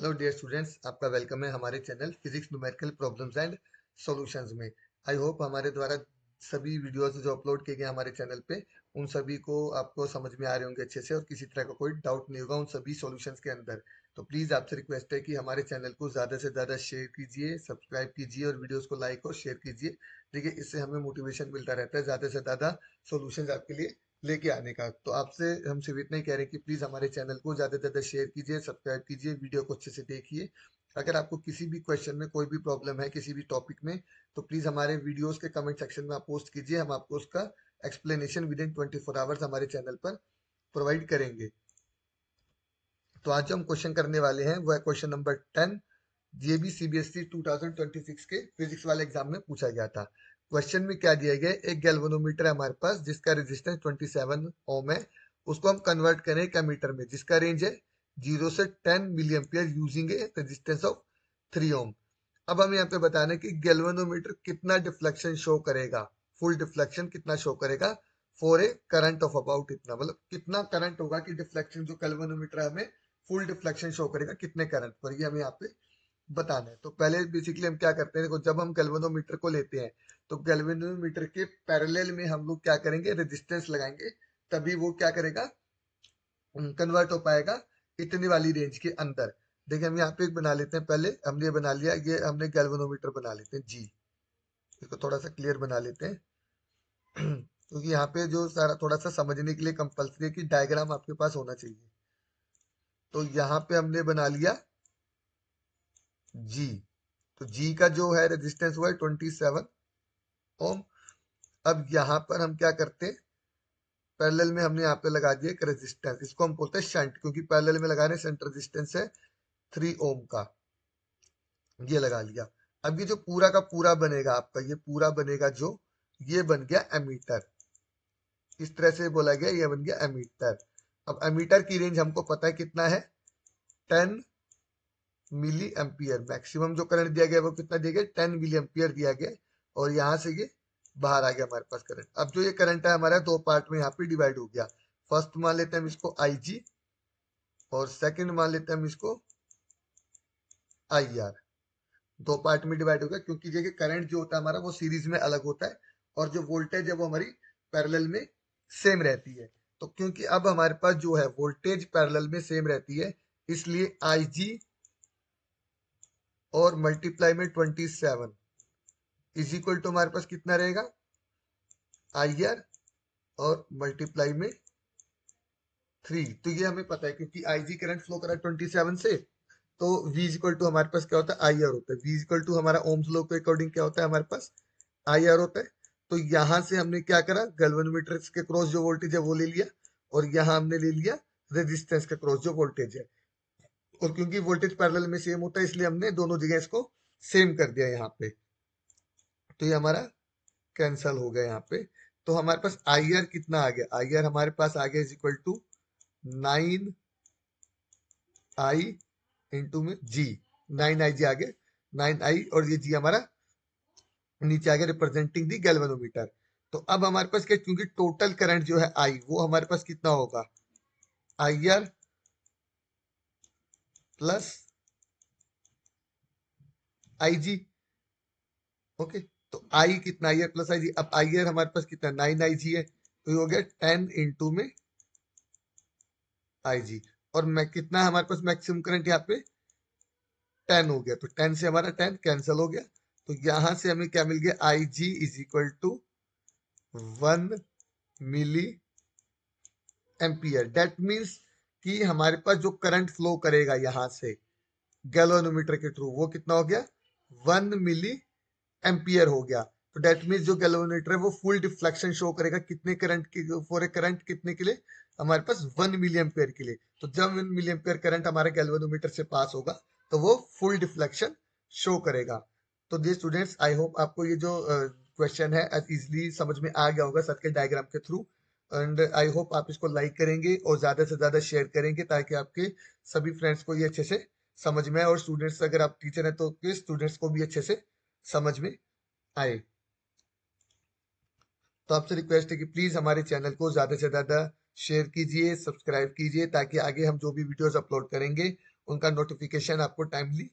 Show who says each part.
Speaker 1: Hello dear students, आपका welcome है हमारे channel physics numerical problems and solutions में। आई होप हमारे द्वारा सभी वीडियोस जो अपलोड किए गए हमारे चैनल पे उन सभी को आपको समझ में आ रहे होंगे अच्छे से और किसी तरह का कोई डाउट नहीं होगा उन सभी सॉल्यूशंस के अंदर। तो प्लीज़ आपसे रिक्वेस्ट है कि हमारे चैनल को ज़्यादा से ज़्यादा शेयर कीजिए, सब्सक्राइब कीजिए और वीडियोज़ को लाइक और शेयर कीजिए। देखिए, इससे हमें मोटिवेशन मिलता रहता है ज़्यादा से ज़्यादा सॉल्यूशंस आपके लिए लेके आने का। तो आपसे हम सिर्फ इतना ही कह रहे हैं कि प्लीज हमारे चैनल को ज्यादा से ज्यादा शेयर कीजिए, सब्सक्राइब कीजिए, वीडियो को अच्छे से देखिए। अगर आपको किसी भी क्वेश्चन में कोई भी प्रॉब्लम है किसी भी टॉपिक में, तो प्लीज हमारे वीडियोस के कमेंट सेक्शन में आप पोस्ट कीजिए, हम आपको उसका एक्सप्लेनेशन विद इन 24 आवर्स हमारे चैनल पर प्रोवाइड करेंगे। तो आज जो हम क्वेश्चन करने वाले हैं वह क्वेश्चन नंबर 10। ये भी सीबीएसई 2026 के फिजिक्स वाले एग्जाम में पूछा गया था। क्वेश्चन में क्या दिया गया है, एक गैल्वेनोमीटर है हमारे पास जिसका रेजिस्टेंस 27 ओम है। उसको हम कन्वर्ट करें एक एमीटर में जिसका रेंज है 0 से 10 milliampere using a resistance of 3 ohm. अब हम यहाँ पे बताना है कि गैल्वेनोमीटर कितना डिफ्लेक्शन शो करेगा, फुल डिफ्लेक्शन कितना शो करेगा for a current of about इतना, मतलब कितना करंट होगा कि डिफ्लेक्शन जो गैल्वेनोमीटर हमें फुल डिफ्लेक्शन शो करेगा कितने करंट पर, ये हमें यहाँ पे बताना है। तो पहले बेसिकली हम क्या करते हैं, देखो जब हम गैल्वेनोमीटर को लेते हैं तो गैल्वेनोमीटर के पैरेलल में हम लोग क्या करेंगे, रेजिस्टेंस लगाएंगे, तभी वो क्या करेगा, कन्वर्ट हो पाएगा इतनी वाली रेंज के अंदर। देखिए हम यहाँ पे एक बना लेते हैं, पहले हमने ये बना लिया, ये हमने गैल्वेनोमीटर बना लेते हैं जी। इसको थोड़ा सा क्लियर बना लेते हैं क्योंकि यहाँ पे जो सारा थोड़ा सा समझने के लिए कंपल्सरी है कि डायग्राम आपके पास होना चाहिए। तो यहाँ पे हमने बना लिया जी। तो जी का जो है रेजिस्टेंस हुआ है 27 ओम। अब यहाँ पर हम क्या करते हैं, पैरेलल में हमने यहाँ पे लगा दिया एक रेजिस्टेंस, इसको हम बोलते हैं शंट, क्योंकि पैरेलल में लगा रहे हैं, शंट रेजिस्टेंस है 3 ओम का, ये लगा लिया। अब ये जो पूरा का पूरा बनेगा आपका, ये पूरा बनेगा जो, ये बन गया एमीटर। इस तरह से बोला गया, ये बन गया एमीटर। अब एमीटर की रेंज हमको पता है कितना है, 10 मिली एम्पियर। मैक्सिमम जो करंट दिया गया वो कितना दिया गया, 10 मिली एम्पियर दिया गया। और यहाँ से ये बाहर आ गया हमारे पास करंट। अब जो ये करंट है हमारा दो पार्ट में यहाँ पे डिवाइड हो गया। फर्स्ट मान लेते हैं हम इसको आई जी और सेकंड मान लेते हैं हम इसको आई आर। दो पार्ट में डिवाइड हो गया क्योंकि देखिए करंट जो होता है हमारा वो सीरीज में अलग होता है और जो वोल्टेज है वो हमारी पैरेलल में सेम रहती है। तो क्योंकि अब हमारे पास जो है वोल्टेज पैरेलल में सेम रहती है, इसलिए आई जी और मल्टीप्लाई में 27 इज इक्वल टू हमारे पास कितना रहेगा, आई आर और मल्टीप्लाई में 3। तो ये हमें पता है क्योंकि आई जी करंट फ्लो कर रहा है 27 से, तो V इज इक्वल टू हमारे पास क्या होता है, आई आर होता है। V इज इक्वल टू हमारा ओम्स लॉ के अकॉर्डिंग क्या होता है हमारे पास, आई आर होता है। तो यहां से हमने क्या करा, गैल्वेनोमीटर के क्रॉस जो वोल्टेज है वो ले लिया और यहाँ हमने ले लिया रेजिस्टेंस के क्रॉस जो वोल्टेज है। और क्योंकि वोल्टेज पैरेलल में सेम होता है इसलिए हमने दोनों जगह इसको सेम कर दिया यहाँ पे। तो ये हमारा कैंसल हो गया यहाँ पे। तो हमारे पास आई आर कितना आ गया, आई आर हमारे पास आ गया is equal to 9 I into में जी। 9 आई जी आ गया, 9 आई और ये जी हमारा नीचे आ गया रिप्रेजेंटिंग दी गैल्वेनोमीटर। तो अब हमारे पास क्या, क्योंकि टोटल करंट जो है आई वो हमारे पास कितना होगा, I R plus I G. Okay, तो आई कितना, आई आर प्लस आई जी। अब आई आर हमारे पास कितना, 9 आई जी है, तो ये हो गया 10 इंटू में आई जी। और मैं कितना हमारे पास मैक्सिमम करंट यहाँ पे 10 हो गया, तो 10 से हमारा 10 कैंसिल हो गया। तो यहां से हमें क्या मिल गया, I G is equal to 1 milli ampere. That means कि हमारे पास जो करंट फ्लो करेगा यहां से गैल्वेनोमीटर के थ्रू वो कितना हो गया, 1 मिली एम्पियर हो गया। तो दैट मीन्स जो गैल्वेनोमीटर है वो फुल डिफ्लेक्शन शो करेगा कितने करंट के, फॉर ए करंट कितने के लिए, हमारे पास 1 मिली एम्पियर के लिए। तो जब 1 मिली एम्पियर करंट हमारे गैल्वेनोमीटर से पास होगा तो वो फुल डिफ्लेक्शन शो करेगा। तो ये स्टूडेंट्स, आई होप आपको ये जो क्वेश्चन है इजिली समझ में आ गया होगा सर्किट डायग्राम के थ्रू। एंड आई होप आप इसको लाइक करेंगे और ज्यादा से ज्यादा शेयर करेंगे ताकि आपके सभी फ्रेंड्स को ये अच्छे से समझ में आए और स्टूडेंट्स, अगर आप टीचर हैं तो स्टूडेंट्स को भी अच्छे से समझ में आए। तो आपसे रिक्वेस्ट है कि प्लीज हमारे चैनल को ज्यादा से ज्यादा शेयर कीजिए, सब्सक्राइब कीजिए ताकि आगे हम जो भी वीडियोस अपलोड करेंगे उनका नोटिफिकेशन आपको टाइमली